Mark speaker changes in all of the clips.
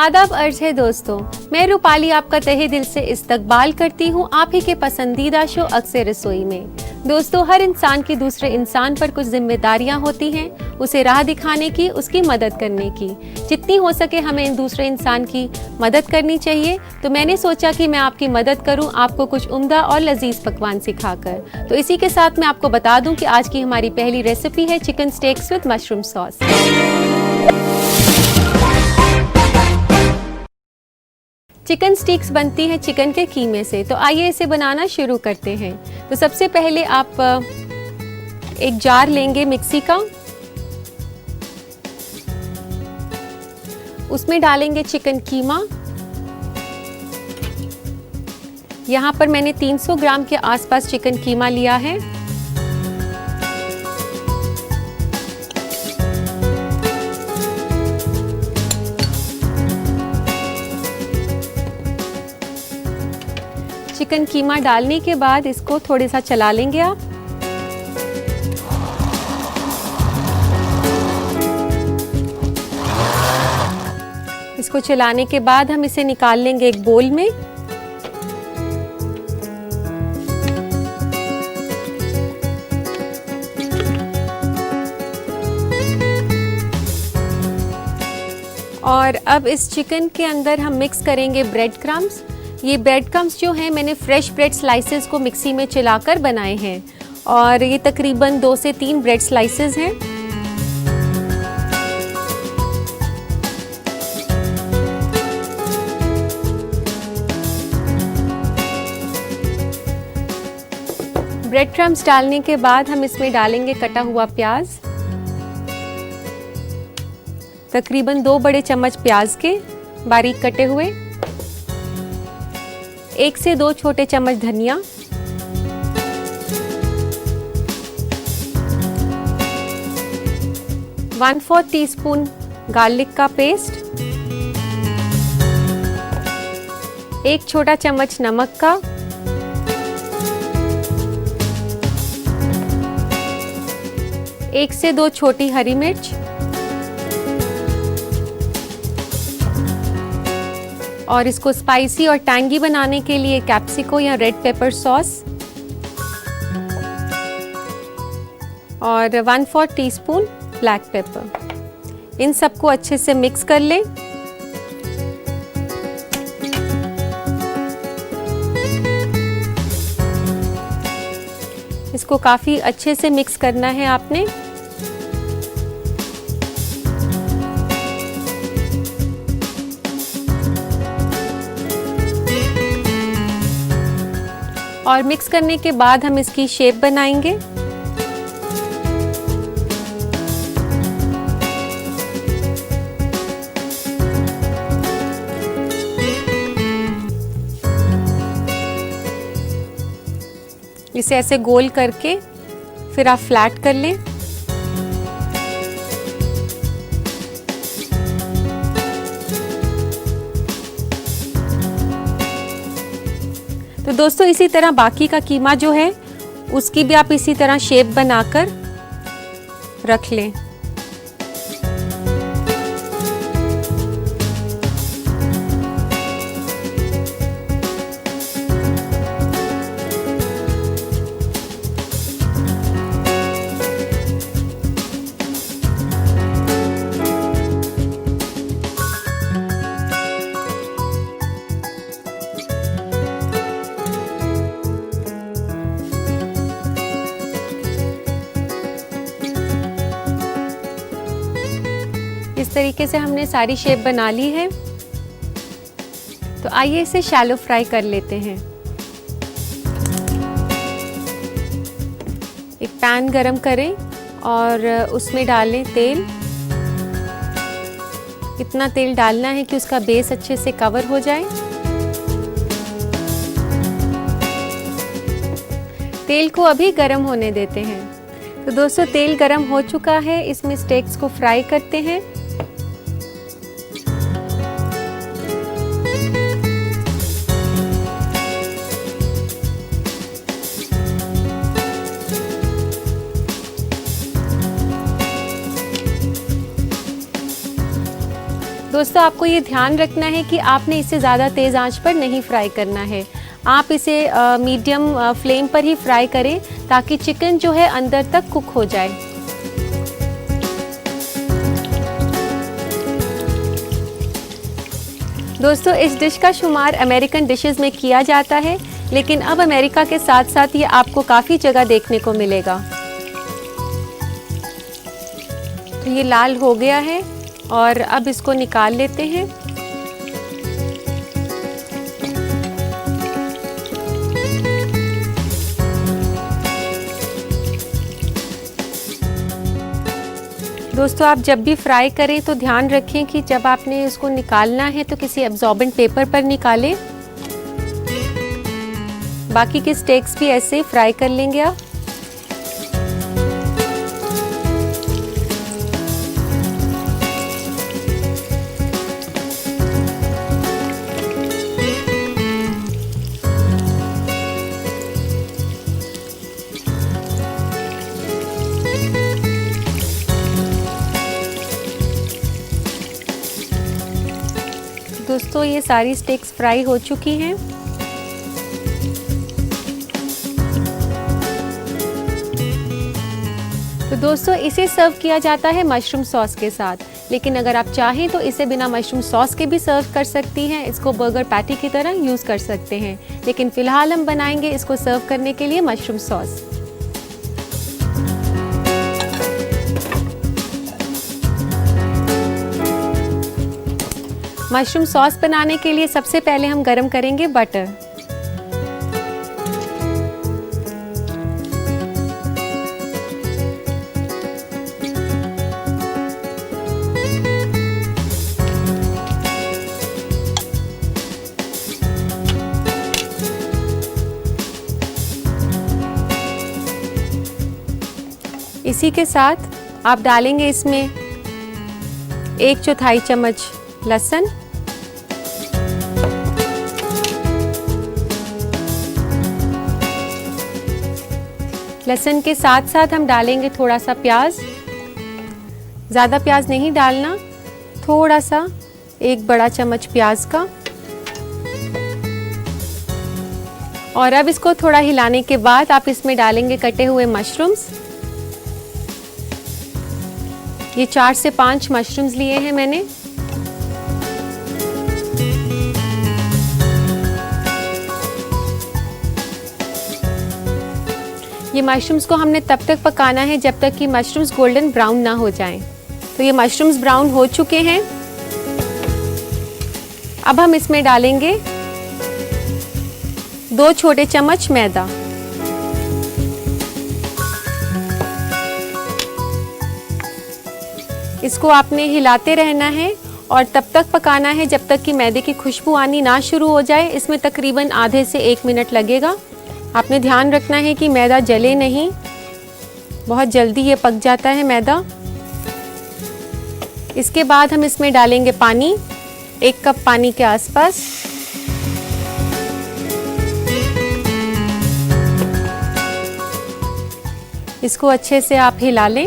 Speaker 1: आदाब अर्ज है दोस्तों, मैं रूपाली आपका तहे दिल से इस्तकबाल करती हूँ आप ही के पसंदीदा शो अक्सर रसोई में। दोस्तों, हर इंसान की दूसरे इंसान पर कुछ जिम्मेदारियाँ होती हैं, उसे राह दिखाने की, उसकी मदद करने की। जितनी हो सके हमें दूसरे इंसान की मदद करनी चाहिए। तो मैंने सोचा कि मैं आपकी मदद करूं आपको कुछ उम्दा और लजीज पकवान सिखाकर। तो इसी के साथ मैं आपको बता दूं कि आज की हमारी पहली रेसिपी है chicken stakes with mushroom sauce. Chicken sticks बनती हैं चिकन के कीमे से। तो आइए इसे बनाना शुरू करते हैं। तो सबसे पहले आप एक जार लेंगे मिक्सी का, उसमें डालेंगे चिकन कीमा। यहाँ पर मैंने 300 ग्राम के आसपास चिकन कीमा लिया है। चिकन कीमा डालने के बाद इसको थोड़ा सा चला लेंगे आप। इसको चलाने के बाद हम इसे निकाल लेंगे एक बोल में। और अब इस चिकन के अंदर हम मिक्स करेंगे ब्रेड क्रम्स। ये ब्रेड क्रम्स जो हैं मैंने फ्रेश ब्रेड स्लाइसेस को मिक्सी में चलाकर बनाए हैं और ये तकरीबन 2 से 3 ब्रेड स्लाइसेस हैं। ब्रेड क्रम्स डालने के बाद हम इसमें डालेंगे कटा हुआ प्याज, तकरीबन 2 बड़े चम्मच प्याज के बारीक कटे हुए, 1 से 2 छोटे चम्मच धनिया, ¼ टीस्पून गार्लिक का पेस्ट, 1 छोटा चम्मच नमक का, 1 से 2 छोटी हरी मिर्च और इसको स्पाइसी और टैंगी बनाने के लिए कैप्सिको या रेड पेपर सॉस और 1/4 टीस्पून ब्लैक पेपर। इन सबको अच्छे से मिक्स कर लें। इसको काफ़ी अच्छे से मिक्स करना है आपने। और मिक्स करने के बाद हम इसकी शेप बनाएंगे। इसे ऐसे गोल करके फिर आप फ्लैट कर लें। तो दोस्तों, इसी तरह बाकी का कीमा जो है उसकी भी आप इसी तरह शेप बनाकर रख लें। इस तरीके से हमने सारी शेप बना ली है। तो आइए इसे शैलो फ्राई कर लेते हैं। एक पैन गरम करें और उसमें डालें तेल। इतना तेल डालना है कि उसका बेस अच्छे से कवर हो जाए। तेल को अभी गरम होने देते हैं। तो दोस्तों, तेल गरम हो चुका है, इसमें स्टेक्स को फ्राई करते हैं। दोस्तों आपको ये ध्यान रखना है कि आपने इसे ज़्यादा तेज़ आंच पर नहीं फ्राई करना है। आप इसे मीडियम फ्लेम पर ही फ्राई करें ताकि चिकन जो है अंदर तक कुक हो जाए। दोस्तों इस डिश का शुमार अमेरिकन डिशेस में किया जाता है, लेकिन अब अमेरिका के साथ साथ ये आपको काफ़ी जगह देखने को मिलेगा। तो ये लाल हो गया है और अब इसको निकाल लेते हैं। दोस्तों आप जब भी फ्राई करें तो ध्यान रखें कि जब आपने इसको निकालना है तो किसी एब्जॉर्बेंट पेपर पर निकालें। बाकी के स्टेक्स भी ऐसे ही फ्राई कर लेंगे आप। दोस्तों ये सारी स्टेक्स फ्राई हो चुकी हैं। तो दोस्तों इसे सर्व किया जाता है मशरूम सॉस के साथ, लेकिन अगर आप चाहें तो इसे बिना मशरूम सॉस के भी सर्व कर सकती हैं। इसको बर्गर पैटी की तरह यूज़ कर सकते हैं, लेकिन फ़िलहाल हम बनाएंगे इसको सर्व करने के लिए मशरूम सॉस। मशरूम सॉस बनाने के लिए सबसे पहले हम गरम करेंगे बटर। इसी के साथ आप डालेंगे इसमें 1/4 चम्मच लहसुन, लहसुन के साथ साथ हम डालेंगे थोड़ा सा प्याज। ज़्यादा प्याज नहीं डालना, थोड़ा सा 1 बड़ा चम्मच प्याज का। और अब इसको थोड़ा हिलाने के बाद आप इसमें डालेंगे कटे हुए मशरूम्स। ये 4 से 5 मशरूम्स लिए हैं मैंने। ये मशरूम्स को हमने तब तक पकाना है जब तक कि मशरूम्स गोल्डन ब्राउन ना हो जाएं। तो ये मशरूम्स ब्राउन हो चुके हैं। अब हम इसमें डालेंगे 2 छोटे चम्मच मैदा। इसको आपने हिलाते रहना है और तब तक पकाना है जब तक कि मैदे की खुशबू आनी ना शुरू हो जाए। इसमें तकरीबन आधे से 1 मिनट लगेगा। आपने ध्यान रखना है कि मैदा जले नहीं, बहुत जल्दी ये पक जाता है मैदा। इसके बाद हम इसमें डालेंगे पानी, 1 कप पानी के आसपास। इसको अच्छे से आप हिला लें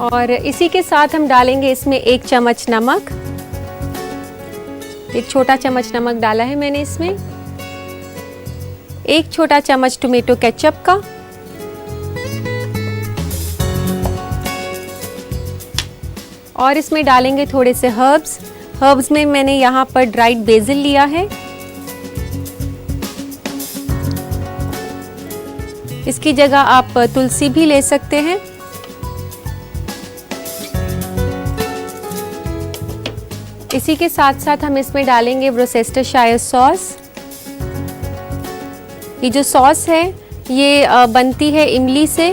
Speaker 1: और इसी के साथ हम डालेंगे इसमें 1 चम्मच नमक। 1 छोटा चम्मच नमक डाला है मैंने इसमें। 1 छोटा चम्मच टोमेटो केचप का। और इसमें डालेंगे थोड़े से हर्ब्स में मैंने यहाँ पर ड्राइड बेसिल लिया है। इसकी जगह आप तुलसी भी ले सकते हैं। इसी के साथ साथ हम इसमें डालेंगे वोर्सेस्टरशायर सॉस। ये जो सॉस है ये बनती है इमली से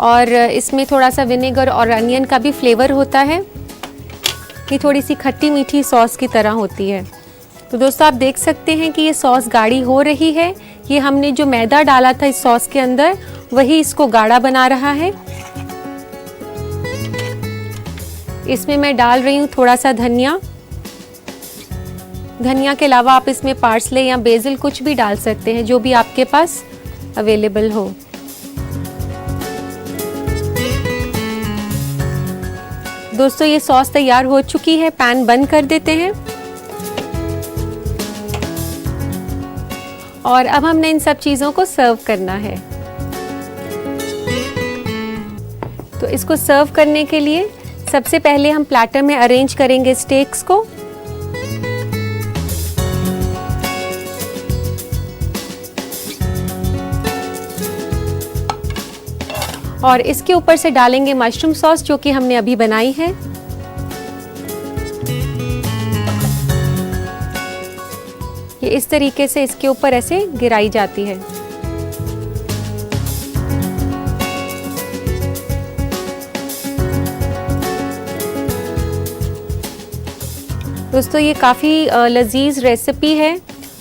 Speaker 1: और इसमें थोड़ा सा विनेगर और अनियन का भी फ्लेवर होता है। ये थोड़ी सी खट्टी मीठी सॉस की तरह होती है। तो दोस्तों आप देख सकते हैं कि ये सॉस गाढ़ी हो रही है। ये हमने जो मैदा डाला था इस सॉस के अंदर वही इसको गाढ़ा बना रहा है। इसमें मैं डाल रही हूँ थोड़ा सा धनिया। धनिया के अलावा आप इसमें पार्सले या बेसिल कुछ भी डाल सकते हैं, जो भी आपके पास अवेलेबल हो। दोस्तों ये सॉस तैयार हो चुकी है, पैन बंद कर देते हैं। और अब हमने इन सब चीज़ों को सर्व करना है। तो इसको सर्व करने के लिए सबसे पहले हम प्लेटर में अरेंज करेंगे स्टेक्स को। और इसके ऊपर से डालेंगे मशरूम सॉस जो कि हमने अभी बनाई है। ये इस तरीके से इसके ऊपर ऐसे गिराई जाती है। दोस्तों ये काफ़ी लजीज रेसिपी है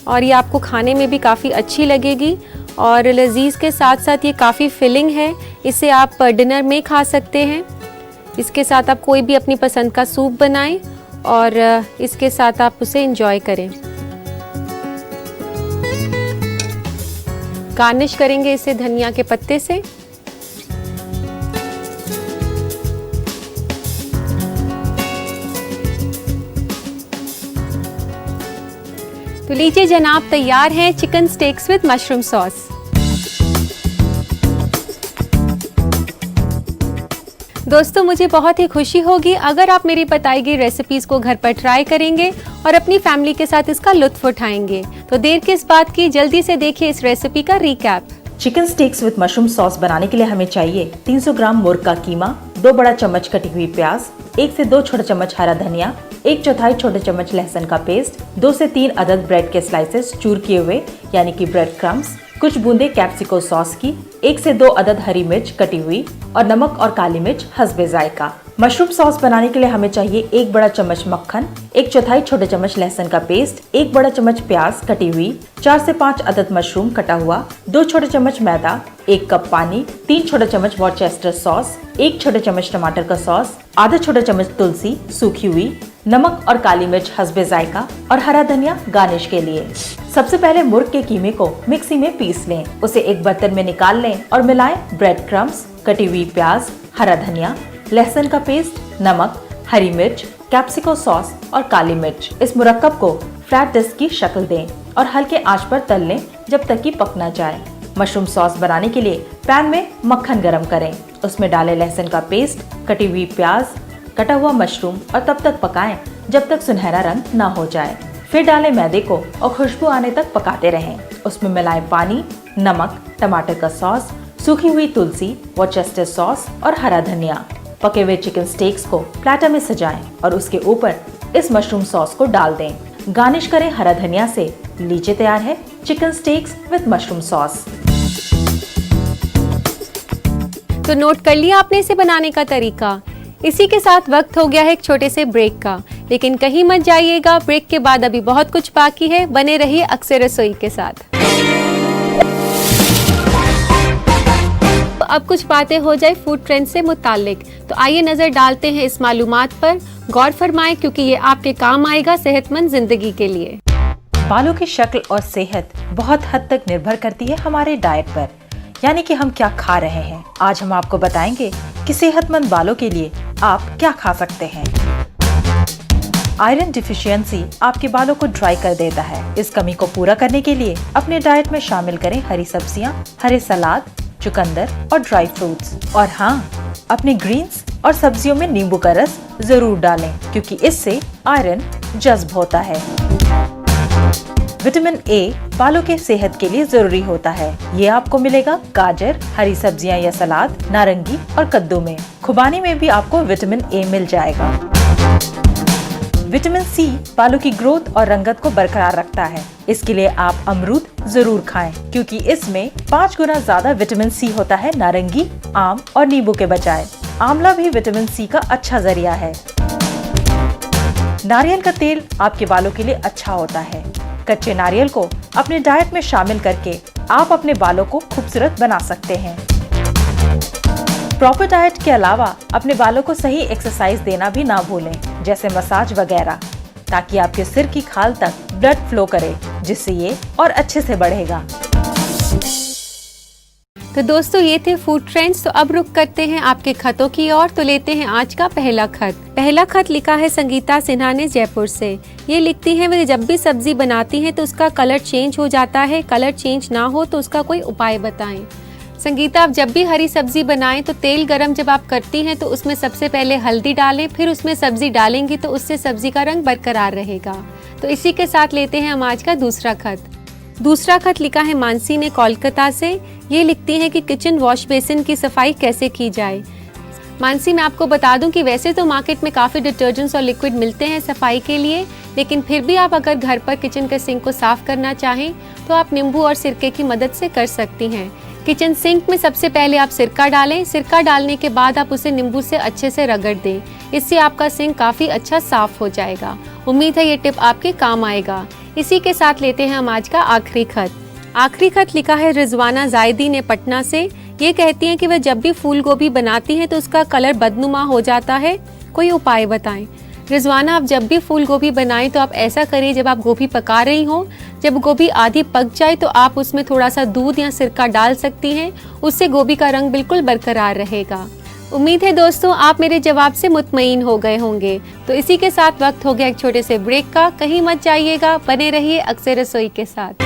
Speaker 1: और ये आपको खाने में भी काफ़ी अच्छी लगेगी और लजीज के साथ साथ ये काफ़ी फिलिंग है। इसे आप डिनर में खा सकते हैं। इसके साथ आप कोई भी अपनी पसंद का सूप बनाएं और इसके साथ आप उसे एंजॉय करें। गार्निश करेंगे इसे धनिया के पत्ते से। तो लीजिए जनाब, तैयार है chicken stakes with mushroom sauce. दोस्तों मुझे बहुत ही खुशी होगी अगर आप मेरी बताई गई रेसिपीज को घर पर ट्राई करेंगे और अपनी फैमिली के साथ इसका लुत्फ उठाएंगे। तो देर किस बात की, जल्दी से देखिए इस रेसिपी का recap.
Speaker 2: Chicken stakes with mushroom sauce बनाने के लिए हमें चाहिए 300 ग्राम मुर्ग का कीमा, 2 बड़ा चम्मच कटी हुई प्याज, 1 से 2 छोटे चम्मच हरा धनिया, 1/4 छोटे चम्मच लहसुन का पेस्ट, 2 से 3 अदद ब्रेड के स्लाइसेस चूर किए हुए यानी कि ब्रेड क्रम्स, कुछ बूंदे कैप्सिको सॉस की, 1 से 2 अदद हरी मिर्च कटी हुई और नमक और काली मिर्च हस्बे जायका। मशरूम सॉस बनाने के लिए हमें चाहिए 1 बड़ा चम्मच मक्खन, 1/4 छोटे चम्मच लहसुन का पेस्ट, 1 बड़ा चम्मच प्याज कटी हुई, 4 से 5 अदद मशरूम कटा हुआ, 2 छोटे चम्मच मैदा, 1 कप पानी, 3 छोटे चम्मच वॉरचेस्टर सॉस, 1 छोटे चम्मच टमाटर का सॉस, आधा छोटे चम्मच तुलसी सूखी हुई, नमक और काली मिर्च हस्बे जायका और हरा धनिया गार्निश के लिए। सबसे पहले मुर्ग के कीमे को मिक्सी में पीस लें, उसे एक बर्तन में निकाल लें और मिलाएं ब्रेड क्रम्स, कटी हुई प्याज, हरा धनिया, लहसुन का पेस्ट, नमक, हरी मिर्च, कैप्सिको सॉस और काली मिर्च। इस मुरक्कब को फ्लैट डिस्क की शक्ल दें और हल्के आंच पर तल लें जब तक कि पक न जाए। मशरूम सॉस बनाने के लिए पैन में मक्खन गरम करें, उसमें डालें लहसुन का पेस्ट, कटी हुई प्याज, कटा हुआ मशरूम और तब तक पकाएं जब तक सुनहरा रंग न हो जाए। फिर डालें मैदे को और खुशबू आने तक पकाते रहें। उसमें मिलाएं पानी, नमक, टमाटर का सॉस, सूखी हुई तुलसी, वॉरचेस्टर सॉस और हरा धनिया। पके हुए चिकन स्टेक्स को प्लेटर में सजाएं और उसके ऊपर इस मशरूम सॉस को डाल दें। गार्निश करें हरा धनिया से। लीजिए तैयार है chicken stakes with mushroom sauce.
Speaker 1: तो नोट कर लिया आपने इसे बनाने का तरीका। इसी के साथ वक्त हो गया है एक छोटे से ब्रेक का, लेकिन कहीं मत जाइएगा, ब्रेक के बाद अभी बहुत कुछ बाकी है। बने रहिए अक्सर रसोई के साथ। तो अब कुछ बातें हो जाए फूड ट्रेंड से मुताल्लिक, तो आइए नजर डालते हैं इस मालूमात पर। गौर फरमाएं क्योंकि ये आपके काम आएगा सेहतमंद जिंदगी के लिए।
Speaker 2: बालों की शक्ल और सेहत बहुत हद तक निर्भर करती है हमारे डाइट पर, यानी कि हम क्या खा रहे हैं। आज हम आपको बताएंगे कि सेहतमंद बालों के लिए आप क्या खा सकते हैं। आयरन डिफिशियंसी आपके बालों को ड्राई कर देता है। इस कमी को पूरा करने के लिए अपने डाइट में शामिल करें हरी सब्जियां, हरे सलाद, चुकंदर और ड्राई फ्रूट्स। और हाँ, अपने ग्रीन्स और सब्जियों में नींबू का रस जरूर डालें क्योंकि इससे आयरन जज्ब होता है। विटामिन ए बालों के सेहत के लिए जरूरी होता है। ये आपको मिलेगा गाजर, हरी सब्जियां या सलाद, नारंगी और कद्दू में। खुबानी में भी आपको विटामिन ए मिल जाएगा। विटामिन सी बालों की ग्रोथ और रंगत को बरकरार रखता है। इसके लिए आप अमरूद जरूर खाएं क्योंकि इसमें 5 गुना ज्यादा विटामिन सी होता है नारंगी, आम और नींबू के बजाय। आंवला भी विटामिन सी का अच्छा जरिया है। नारियल का तेल आपके बालों के लिए अच्छा होता है। कच्चे नारियल को अपने डाइट में शामिल करके आप अपने बालों को खूबसूरत बना सकते हैं। प्रॉपर डाइट के अलावा अपने बालों को सही एक्सरसाइज देना भी ना भूलें, जैसे मसाज वगैरह, ताकि आपके सिर की खाल तक ब्लड फ्लो करे, जिससे ये और अच्छे से बढ़ेगा।
Speaker 1: तो दोस्तों ये थे फूड ट्रेंड्स। तो अब रुक करते हैं आपके खतों की ओर। तो लेते हैं आज का पहला खत। पहला खत लिखा है संगीता सिन्हा ने जयपुर से। ये लिखती हैं वे जब भी सब्जी बनाती हैं तो उसका कलर चेंज हो जाता है, कलर चेंज ना हो तो उसका कोई उपाय बताएं। संगीता, आप जब भी हरी सब्जी बनाएं तो तेल गरम जब आप करती हैं तो उसमें सबसे पहले हल्दी डालें, फिर उसमें सब्जी डालेंगी तो उससे सब्जी का रंग बरकरार रहेगा। तो इसी के साथ लेते हैं हम आज का दूसरा खत। दूसरा खत लिखा है मानसी ने कोलकाता से। ये लिखती हैं कि किचन वॉश बेसिन की सफाई कैसे की जाए। मानसी, मैं आपको बता दूं कि वैसे तो मार्केट में काफ़ी डिटर्जेंट्स और लिक्विड मिलते हैं सफाई के लिए, लेकिन फिर भी आप अगर घर पर किचन के सिंक को साफ करना चाहें तो आप नींबू और सिरके की मदद से कर सकती हैं। किचन सिंक में सबसे पहले आप सिरका डालें। सिरका डालने के बाद आप उसे नींबू से अच्छे से रगड़ दें। इससे आपका सिंक काफ़ी अच्छा साफ हो जाएगा। उम्मीद है ये टिप आपके काम आएगा। इसी के साथ लेते हैं हम आज का आखिरी खत। आखिरी खत लिखा है रिजवाना जायदी ने पटना से। ये कहती हैं कि वह जब भी फूल गोभी बनाती हैं तो उसका कलर बदनुमा हो जाता है, कोई उपाय बताएं। रिजवाना, आप जब भी फूल गोभी बनाएं तो आप ऐसा करिए, जब आप गोभी पका रही हो, जब गोभी आधी पक जाए तो आप उसमें थोड़ा सा दूध या सिरका डाल सकती हैं। उससे गोभी का रंग बिल्कुल बरकरार रहेगा। उम्मीद है दोस्तों आप मेरे जवाब से मुतमईन हो गए होंगे। तो इसी के साथ वक्त हो गया एक छोटे से ब्रेक का। कहीं मत जाइएगा, बने रहिए अक्सर रसोई के साथ।